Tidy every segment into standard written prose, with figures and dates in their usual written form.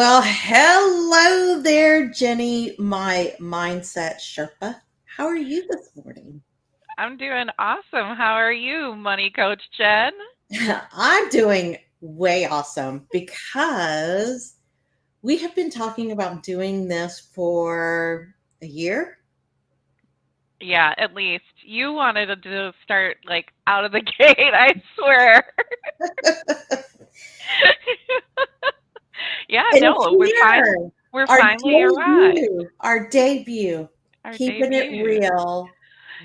Well, hello there, Jenny, my mindset Sherpa. How are you this morning? I'm doing awesome. How are you, Money Coach Jen? I'm doing way awesome because we have been talking about doing this for a year. Yeah, at least you wanted to start like out of the gate, I swear. Yeah, And it's no, here, we're our finally arrived. debut, Our keeping it debut. real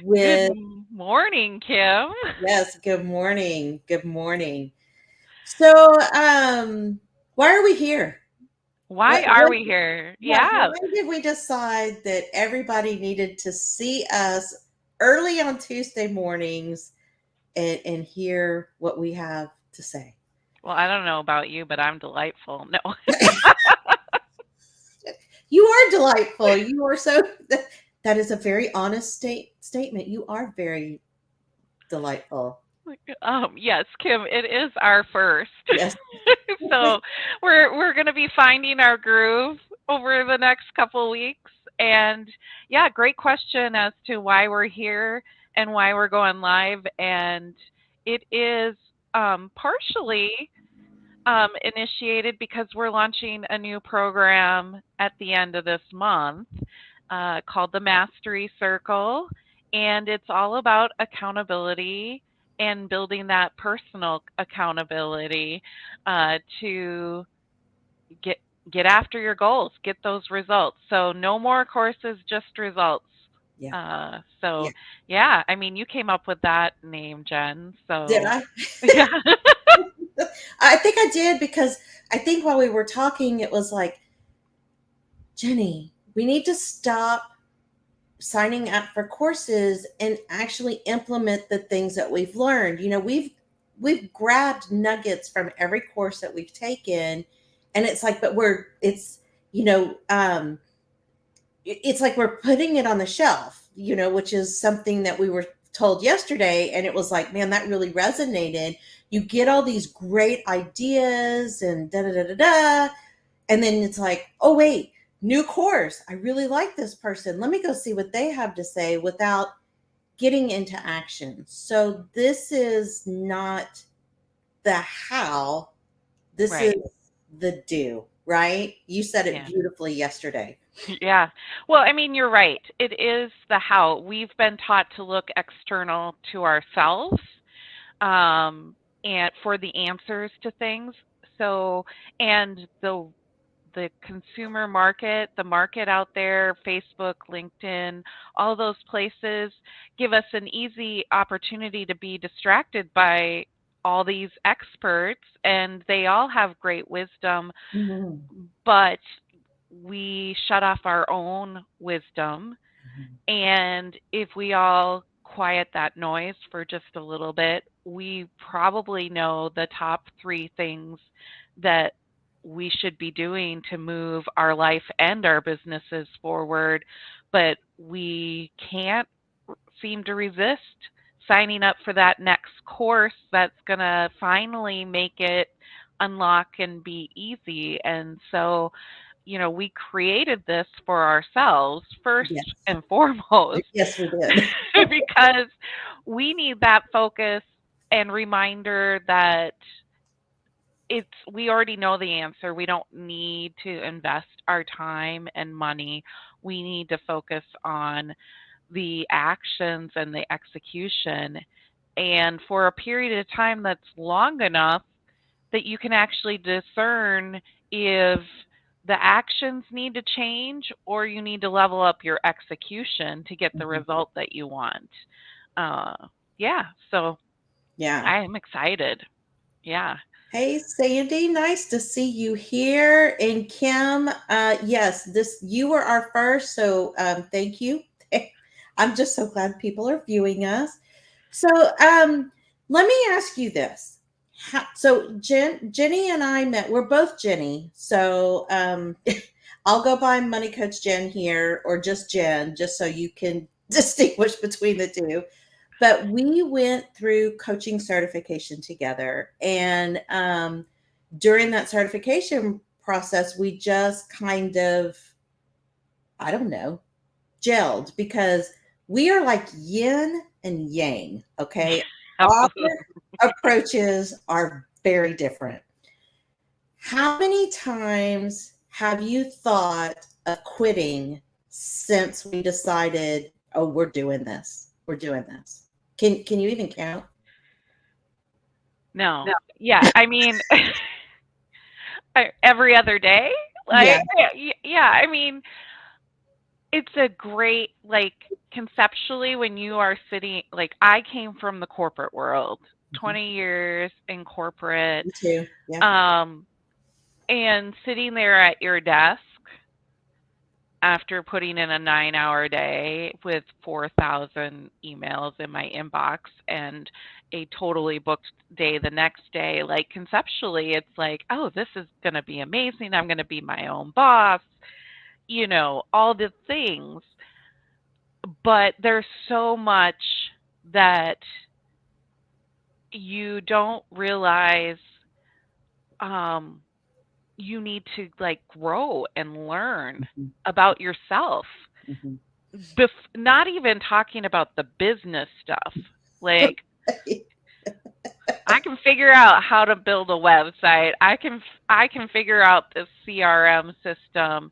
Good with, morning, Kim. yes, good morning. Good morning. So, why are we here? Why What are what we here? yeah, Yeah. why did we decide that everybody needed to see us early on Tuesday mornings and hear what we have to say? Well, I don't know about you, but I'm delightful. No. You are delightful. You are so that is a very honest statement. You are very delightful. Yes, Kim, it is our first. Yes. So we're gonna be finding our groove over the next couple weeks. And yeah, great question as to why we're here and why we're going live. And it is partially initiated because we're launching a new program at the end of this month called the Mastery Circle. And it's all about accountability and building that personal accountability to get get after your goals, get those results. So no more courses, just results. Yeah. So Yeah. yeah, I mean, you came up with that name, Jen. Did So I? yeah. I think I did because I think while we were talking, it was like, Jenny, we need to stop signing up for courses and actually implement the things that we've learned. We've grabbed nuggets from every course that we've taken, and it's like, but you know, um, it's like we're putting it on the shelf, which is something that we were told yesterday, and it was like, man, that really resonated. You get all these great ideas and da da da da da, and then it's like, oh, wait, new course. I really like this person. Let me go see what they have to say without getting into action. So this is not the how, this is Right. the do, right? You said it Yeah. beautifully yesterday. Yeah. Well, I mean, you're right. It is the how. We've been taught to look external to ourselves um, and for the answers to things. So, and the consumer market, the market out there, Facebook, LinkedIn, all those places give us an easy opportunity to be distracted by all these experts, and they all have great wisdom, Mhm. but we shut off our own wisdom. Mhm. And if we all quiet that noise for just a little bit, we probably know the top three things that we should be doing to move our life and our businesses forward. But we can't seem to resist signing up for that next course that's going to finally make it unlock and be easy. And so, we created this for ourselves first Yes. and foremost Yes, we did. because we need that focus and reminder that we already know the answer. We don't need to invest our time and money. We need to focus on the actions and the execution. And for a period of time that's long enough that you can actually discern if the actions need to change or you need to level up your execution to get the Mhm. result that you want. Uh, yeah, so Yeah. I am excited. Yeah. Hey, Sandy, nice to see you here. And Kim, yes, this you were our first, so thank you. I'm just so glad people are viewing us. So, let me ask you this. So, Jenny and I met. We're both Jenny, so I'll go by Money Coach Jen here, or just Jen, just so you can distinguish between the two. But we went through coaching certification together, and during that certification process, we just kind of, I don't know, gelled because we are like yin and yang. Okay. Our Absolutely. approaches are very different. How many times have you thought of quitting since we decided, oh, we're doing this? We're doing this. Can you even count? No. Yeah, I mean, every other day? Yeah. Like, yeah, I mean, it's a great, like, conceptually, when you are sitting, like, I came from the corporate world, Mhm. 20 years in corporate, Me too. Yeah. um, and sitting there at your desk after putting in a 9-hour day with 4,000 emails in my inbox and a totally booked day the next day, like, conceptually, it's like, oh, this is going to be amazing. I'm going to be my own boss, all the things. But there's so much that you don't realize, um, you need to, like, grow and learn Mhm. about yourself. Mhm. Not even talking about the business stuff. Like, I can figure out how to build a website. I can figure out the CRM system,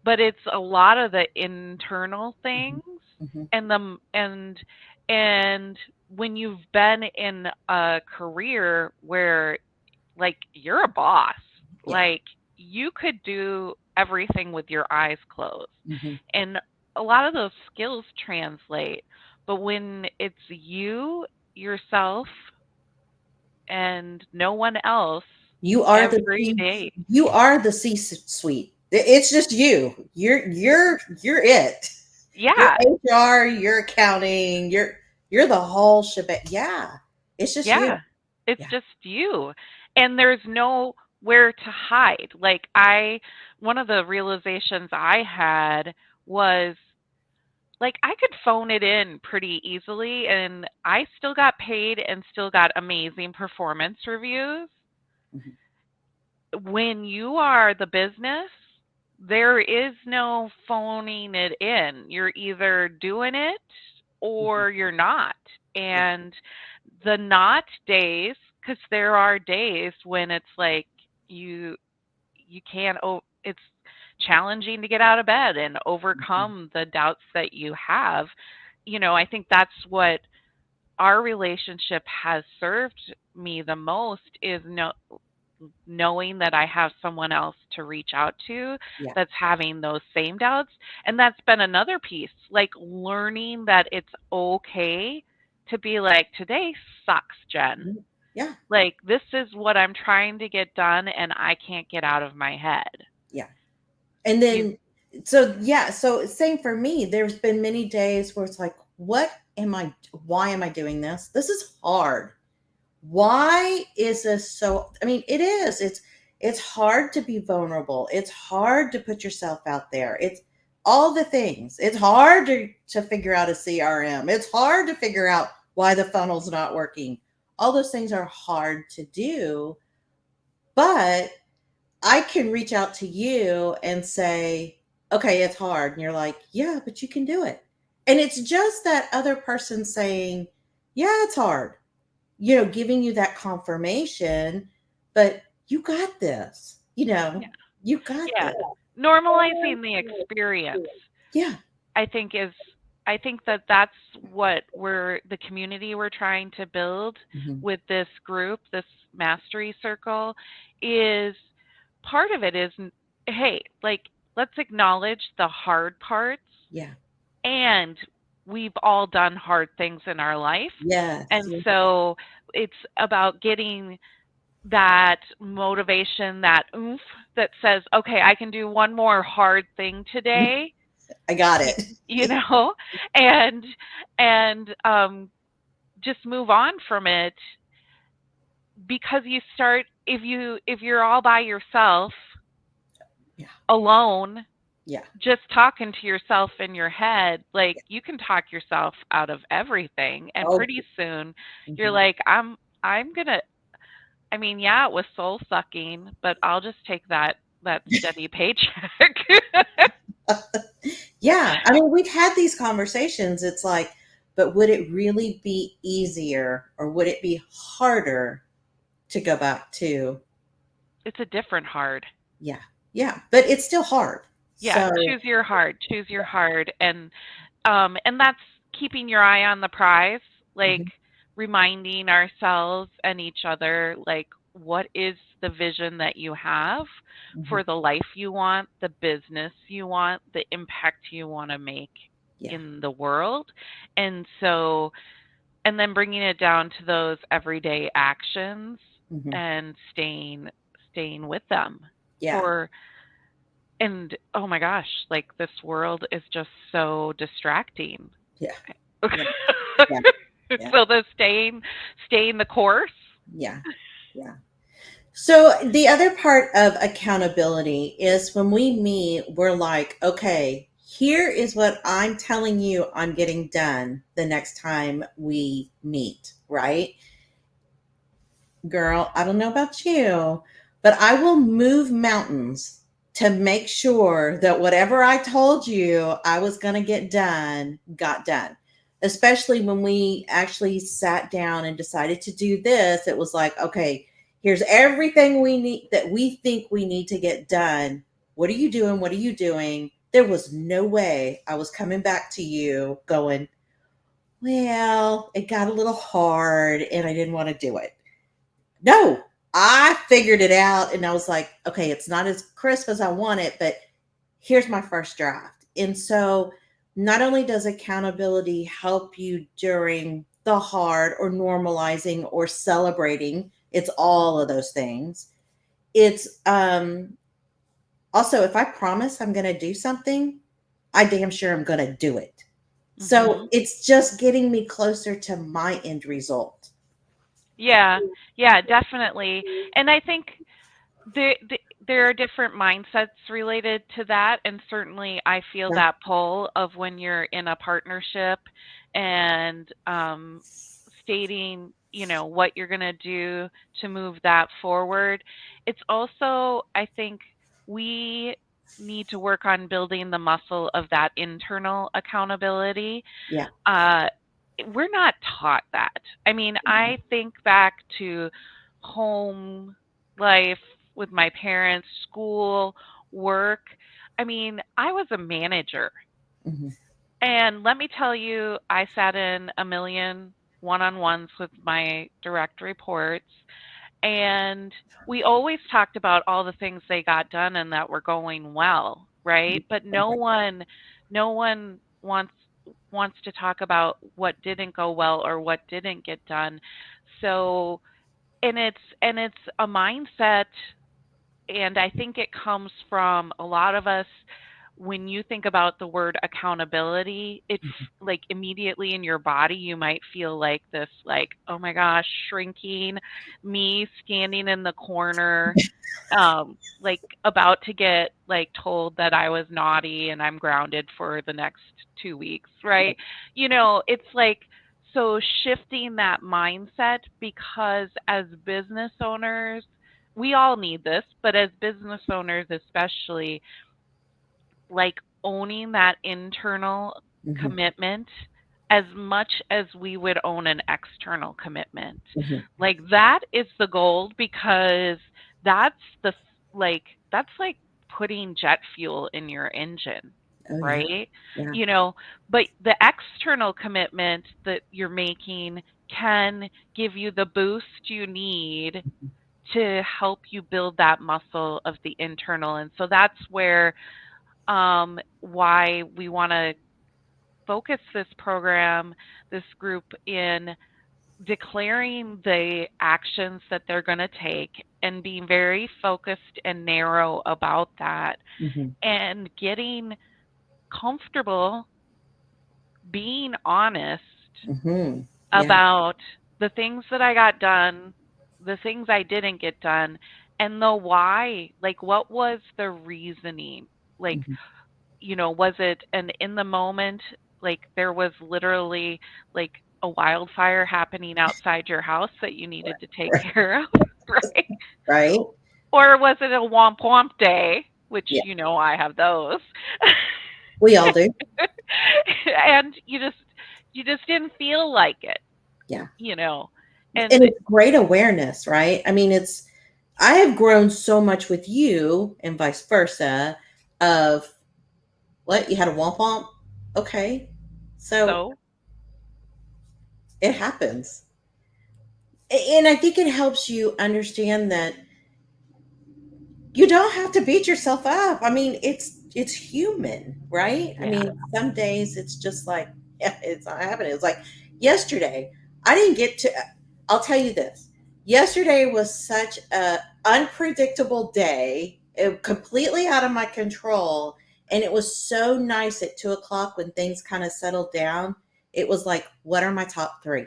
but it's a lot of the internal Mhm. things, Mhm. and and when you've been in a career where, like, you're a boss, Yeah. like, you could do everything with your eyes closed. Mhm. And a lot of those skills translate, but when it's you, yourself, and no one else You are the every C. day. You are the C suite. It's just you. You're it. You're Yeah, HR. You're accounting. You're the whole shebang. Yeah. It's just you. yeah. It's Yeah. just you. And there's nowhere to hide. Like, one of the realizations I had was, like, I could phone it in pretty easily and I still got paid and still got amazing performance reviews. Mhm. When you are the business, there is no phoning it in. You're either doing it Mhm. or you're not. Yeah. And the not days, because there are days when it's like, you you can't, it's challenging to get out of bed and Mhm. overcome the doubts that you have. I think that's what our relationship has served me the most, is knowing that I have someone else to reach out to Yeah. that's having those same doubts. And that's been another piece, like, learning that it's okay to be like, today sucks, Jen. Mhm. Yeah. Like, this is what I'm trying to get done and I can't get out of my head. Yeah. And You then, so yeah, so same for me. There's been many days where it's like, why am I doing this? This is hard. Why is this so, I mean, it is. It's hard to be vulnerable. It's hard to put yourself out there. It's all the things. It's hard to figure out a CRM. It's hard to figure out why the funnel's not working. All those things are hard to do, but I can reach out to you and say, okay, it's hard. And you're like, yeah, but you can do it. And it's just that other person saying, yeah, it's hard, giving you that confirmation, but you got this, Yeah. you got Yeah. this. Normalizing the experience, Yeah. I think is I think that that's what the community we're trying to build Hmm. with this group, this mastery circle, is part of it is, hey, like, let's acknowledge the hard parts, Yeah. and we've all done hard things in our life. Yes. And so it's about getting that motivation, that oomph that says, okay, I can do one more hard thing today, I got you, it. you know, and just move on from it, because you start, if you're all by yourself, Yeah. alone, Yeah. just talking to yourself in your head, like, you can talk yourself out of everything, and Oh. pretty soon you're Mhm. like, I'm gonna, I mean, yeah, it was soul sucking, but I'll just take that that steady paycheck. Yeah. I mean, we've had these conversations. It's like, but would it really be easier or would it be harder to go back to? It's a different hard. Yeah. Yeah. But it's still hard. Yeah, So, choose your hard, choose your hard, and that's keeping your eye on the prize, like mhm, reminding ourselves and each other, like, what is the vision that you have mhm. for the life you want, the business you want, the impact you want to make Yeah. in the world. And so, and then bringing it down to those everyday actions Mhm. and staying with them Yeah. for, and oh my gosh, like this world is just so distracting. Yeah. Yeah. Yeah. Yeah. So the staying the course. Yeah. Yeah. So the other part of accountability is when we meet, we're like, okay, here is what I'm telling you I'm getting done the next time we meet, right? Girl, I don't know about you, but I will move mountains to make sure that whatever I told you I was going to get done got done. Especially when we actually sat down and decided to do this, it was like, okay, here's everything we need that we think we need to get done. What are you doing? What are you doing? There was no way I was coming back to you going, well, it got a little hard and I didn't want to do it. No, I figured it out and I was like, okay, it's not as crisp as I want it, but here's my first draft. And so not only does accountability help you during the hard or normalizing or celebrating, it's all of those things. It's also if I promise I'm going to do something, I damn sure I'm going to do it. So Mhm. it's just getting me closer to my end result. Yeah. Yeah, definitely. And I think there are different mindsets related to that, and certainly I feel Yeah. that pull of when you're in a partnership and stating, what you're going to do to move that forward. It's also, I think, we need to work on building the muscle of that internal accountability. Yeah. uh, we're not taught that. I mean, I think back to home life with my parents, school, work. I mean, I was a manager. Mhm. And let me tell you, I sat in a million one on ones with my direct reports. And we always talked about all the things they got done and that were going well, right? But no one wants to talk about what didn't go well or what didn't get done. So, and it's a mindset, and I think it comes from a lot of us. When you think about the word accountability, it's like immediately in your body you might feel like this, like, oh my gosh, shrinking, me standing in the corner, like about to get like told that I was naughty and I'm grounded for the next 2 weeks, right? It's like, so shifting that mindset, because as business owners, we all need this, but as business owners especially, like owning that internal Mhm. commitment as much as we would own an external commitment. Mhm. Like that is the gold, because that's the like that's like putting jet fuel in your engine, Oh yeah. right? Yeah. You know, but the external commitment that you're making can give you the boost you need to help you build that muscle of the internal. And so that's where why we want to focus this program, this group, in declaring the actions that they're going to take and being very focused and narrow about that, Mhm. and getting comfortable being honest Mhm. Yeah. about the things that I got done, the things I didn't get done, and the why. Like, what was the reasoning? Like, Mhm. was it an in the moment, like there was literally like a wildfire happening outside your house that you needed to take Right. care of, right? Right. Or was it a womp womp day, which Yeah, I have those. we all do. And you just didn't feel like it, Yeah. you know. And And it's great awareness, right? I mean, I have grown so much with you and vice versa of what you had a womp womp. Okay. So so it happens. And I think it helps you understand that you don't have to beat yourself up. I mean, it's human, right? I yeah. mean, some days it's just like, yeah, it's not happening. It's like yesterday, I didn't get to. I'll tell you this. Yesterday was such a unpredictable day, completely out of my control, and it was so nice at 2 o'clock when things kind of settled down. It was like, what are my top three?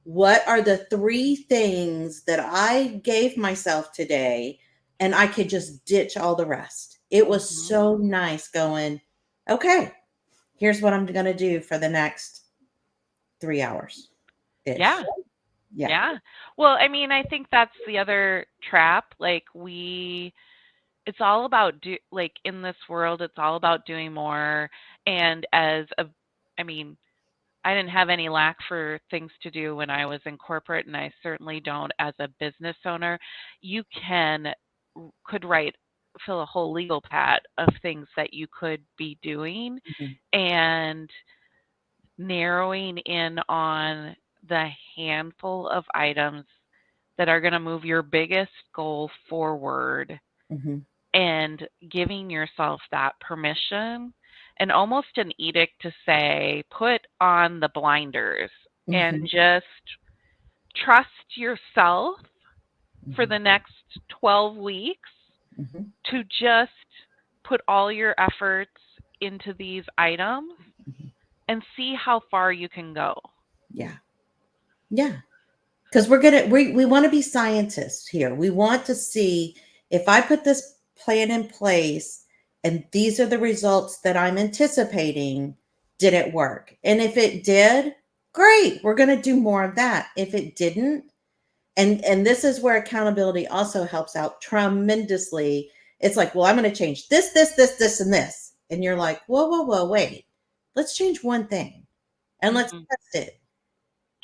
What are the three things that I gave myself today and I could just ditch all the rest? It was Mhm. so nice going, okay, here's what I'm going to do for the next 3 hours ish. Yeah. Yeah. Yeah. Well, I mean, I think that's the other trap. Like it's all about like in this world, it's all about doing more. And I mean, I didn't have any lack for things to do when I was in corporate, and I certainly don't as a business owner. You could fill a whole legal pad of things that you could be doing, Mhm, and narrowing in on the handful of items that are going to move your biggest goal forward, mhm, and giving yourself that permission and almost an edict to say, put on the blinders and mhm, just trust yourself for mhm, the next 12 weeks mhm, to just put all your efforts into these items mhm. and see how far you can go. Yeah. Yeah. Because we want to be scientists here. We want to see if I put this plan in place and these are the results that I'm anticipating, did it work? And if it did, great, we're going to do more of that. If it didn't, and this is where accountability also helps out tremendously. It's like, well, I'm going to change this and this. And you're like, whoa, wait. Let's change one thing and let's Mhm. test it,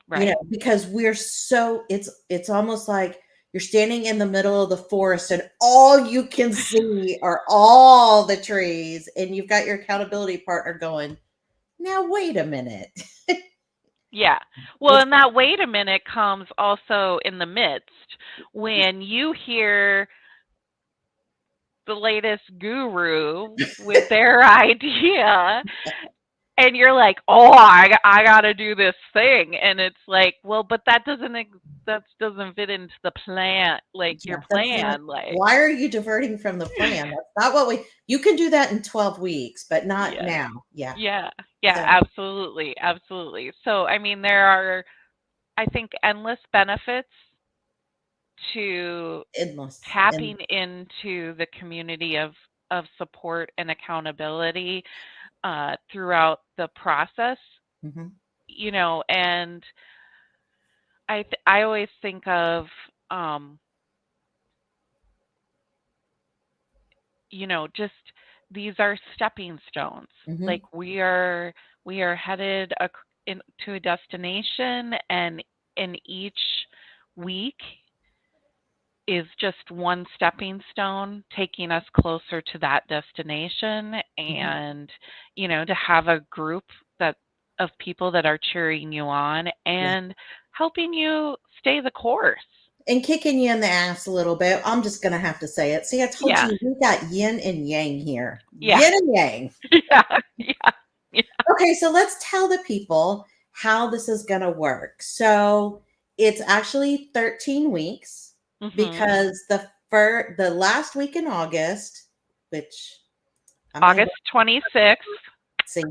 Right. because it's almost like you're standing in the middle of the forest and all you can see are all the trees and you've got your accountability partner going, now wait a minute. Yeah. Well, Let's and that wait a minute comes also in the midst when you hear the latest guru with their idea, and you're like, "Oh, I got to do this thing." And it's like, "Well, but that doesn't fit into the plan, like your Yeah, that's not, plan, like." why are you diverting from the plan? That's not what we you can do that in 12 weeks, but not Yeah. now. Yeah. Yeah. Yeah, So absolutely. Absolutely. So, I mean, there are, I think, endless benefits to endless and tapping into the community of support and accountability throughout the process, mhm, and I always think of, um, just these are stepping stones. Like mhm, we are headed into a destination, and in each week is just one stepping stone taking us closer to that destination, mhm, and to have a group that of people that are cheering you on yeah. and helping you stay the course. And kicking you in the ass a little bit. I'm just gonna have to say it. See, I told Yeah. you we got yin and yang here. Yeah. Yin and yang. Yeah. Yeah. Yeah. Okay, so let's tell the people how this is gonna work. So it's actually 13 weeks Mhm. because the last week in August, which I'm gonna August 26th. see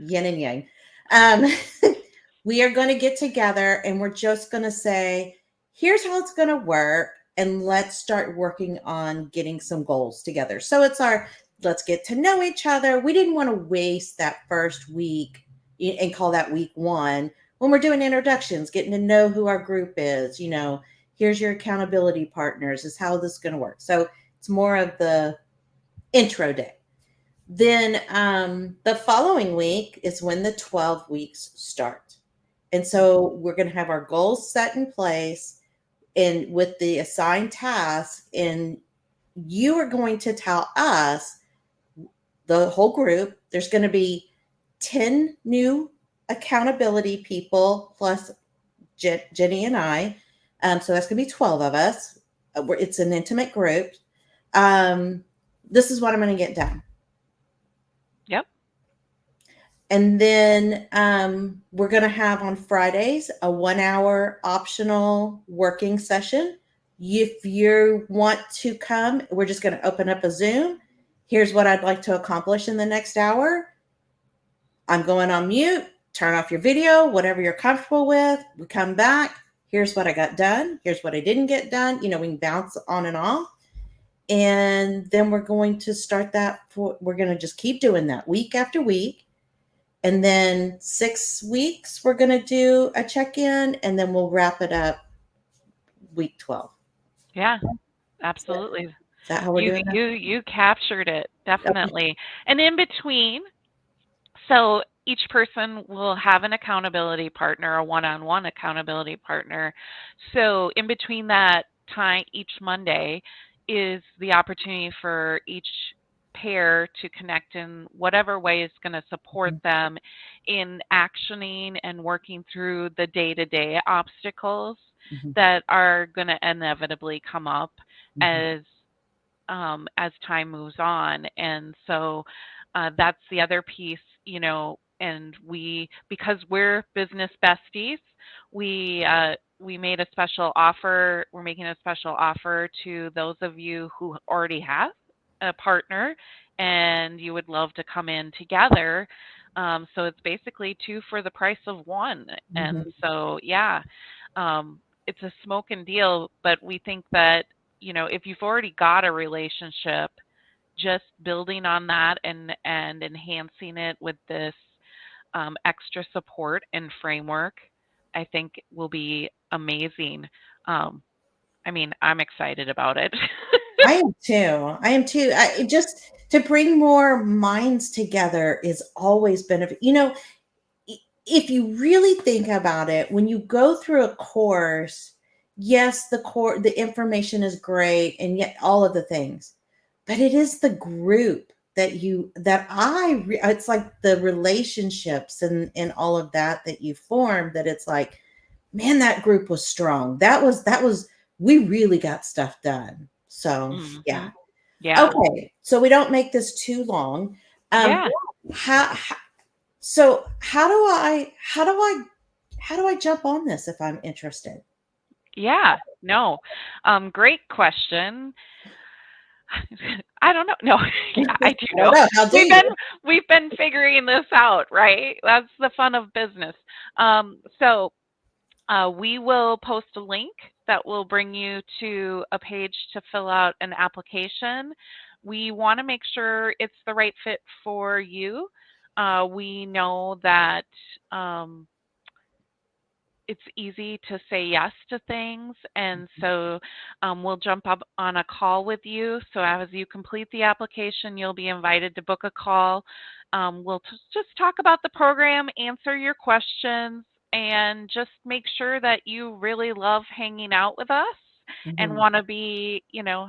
yin and yang. Um, we are going to get together and we're just going to say, here's how it's going to work. And let's start working on getting some goals together. So it's let's get to know each other. We didn't want to waste that first week and call that week one when we're doing introductions, getting to know who our group is, Here's your accountability partners, is how this is going to work. So it's more of the intro day. Then the following week is when the 12 weeks start. And so we're going to have our goals set in place and with the assigned task. And you are going to tell us, the whole group, there's going to be 10 new accountability people plus Jenny and I. So that's going to be 12 of us. It's an intimate group. Um, this is what I'm going to get done. Yep. And then we're going to have on Fridays a 1 hour optional working session. If you want to come, we're just going to open up a Zoom. Here's what I'd like to accomplish in the next hour. I'm going on mute. Turn off your video, whatever you're comfortable with. We come back. Here's what I got done. Here's what I didn't get done. We can bounce on and off. And then we're going to start that we're going to just keep doing that week after week. And then 6 weeks, we're going to do a check-in, and then we'll wrap it up week 12. Yeah, Is that, absolutely. is that how we're You doing that? you you captured it, Okay. definitely. And in between, so each person will have an accountability partner, a one-on-one accountability partner. So in between that time, each Monday is the opportunity for each pair to connect in whatever way is going to support them in actioning and working through the day-to-day obstacles Mm-hmm. that are going to inevitably come up Mm-hmm. as time moves on. And so that's the other piece, and because we're business besties, we made a special offer. We're making a special offer to those of you who already have a partner and you would love to come in together. So it's basically two for the price of one. Mm-hmm. And so, yeah, it's a smoke and deal, but we think that, if you've already got a relationship, just building on that and enhancing it with this extra support and framework, I think will be amazing. Um, I'm excited about it. I am too. I am too. Just to bring more minds together is always benefit. If you really think about it, when you go through a course, yes, the information is great and yet all of the things, but it is the group it's like the relationships and all of that you form, that it's like, man, that group was strong. That was we really got stuff done. So, yeah. Hmm. Yeah. Okay. So we don't make this too long. Um Yeah. how so how do I jump on this if I'm interested? Yeah. No. Great question. I don't know. No, yeah, I do I don't know. know. How do We've you? been we've been figuring this out, right? That's the fun of business. So we will post a link that will bring you to a page to fill out an application. We want to make sure it's the right fit for you. We know that um, it's easy to say yes to things. And so we'll jump up on a call with you. So as you complete the application, you'll be invited to book a call. We'll just talk about the program, answer your questions, and just make sure that you really love hanging out with us and Mhm. want to be,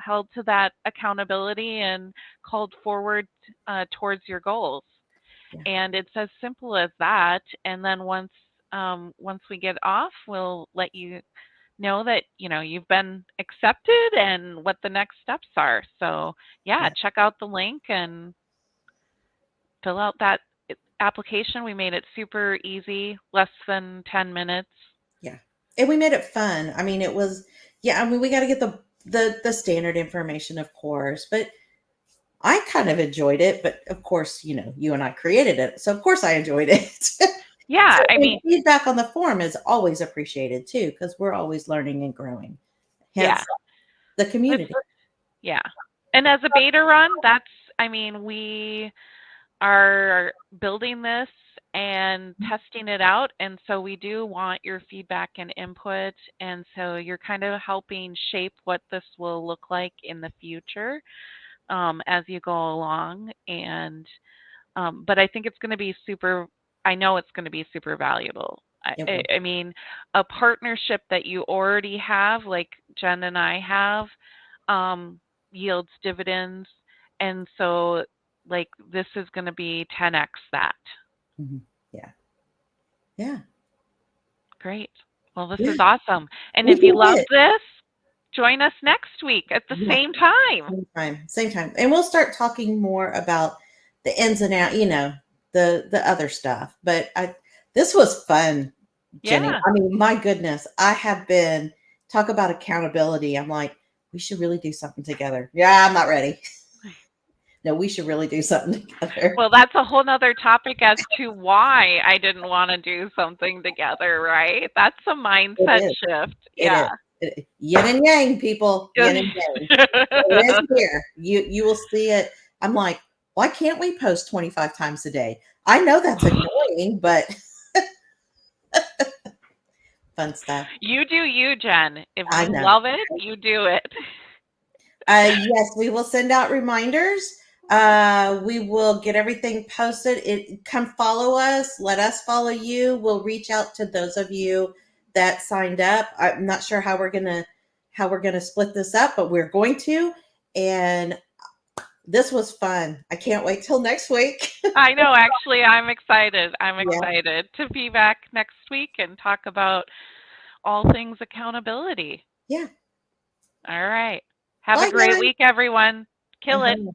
held to that accountability and called forward towards your goals. Yeah. And it's as simple as that. And then once we get off, we'll let you know that you've been accepted and what the next steps are. So yeah, Yeah. check out the link and fill out that application. We made it super easy, less than 10 minutes. Yeah. And we made it fun. I mean, it was, yeah, I mean, we got to get the standard information, of course, but I kind of enjoyed it. But of course, you and I created it. So of course I enjoyed it. Yeah, So, I and mean, feedback on the forum is always appreciated too, because we're always learning and growing. yeah, Hence the it's community. yeah. And as a beta run, we are building this and testing it out. And so we do want your feedback and input. And so you're kind of helping shape what this will look like in the future, as you go along. And but I think it's going to be super. I know it's going to be super valuable. It will. I mean, a partnership that you already have, like Jen and I have, yields dividends, and so like this is going to be 10x that. Hmm. Yeah. Yeah. Great. Well, this is Yeah. awesome. And We if you did love it. this, join us next week at the Yeah. same time. Same time. Same time. And we'll start talking more about the ins and out, the other stuff. But this was fun, Jenny. Yeah. I mean, my goodness, I have been talk about accountability. I'm like, we should really do something together. Yeah, I'm not ready. No, we should really do something together. Well, that's a whole nother topic as to why I didn't want to do something together, right? That's a It mindset is. shift. It Yeah. is. Yin and yang, people. Yin and yang. It is here. You will see it. I'm like, why can't we post 25 times a day? I know that's annoying, but fun stuff. You do you, Jen. If I you know. love it, you do it. Yes, we will send out reminders. We will get everything posted. Come follow us. Let us follow you. We'll reach out to those of you that signed up. I'm not sure how we're gonna split this up, but we're going to. And this was fun. I can't wait till next week. I know, actually, I'm excited. I'm Yeah, excited to be back next week and talk about all things accountability. yeah. All right. Have a Bye, great guys. week, everyone. Kill it. Uh-huh.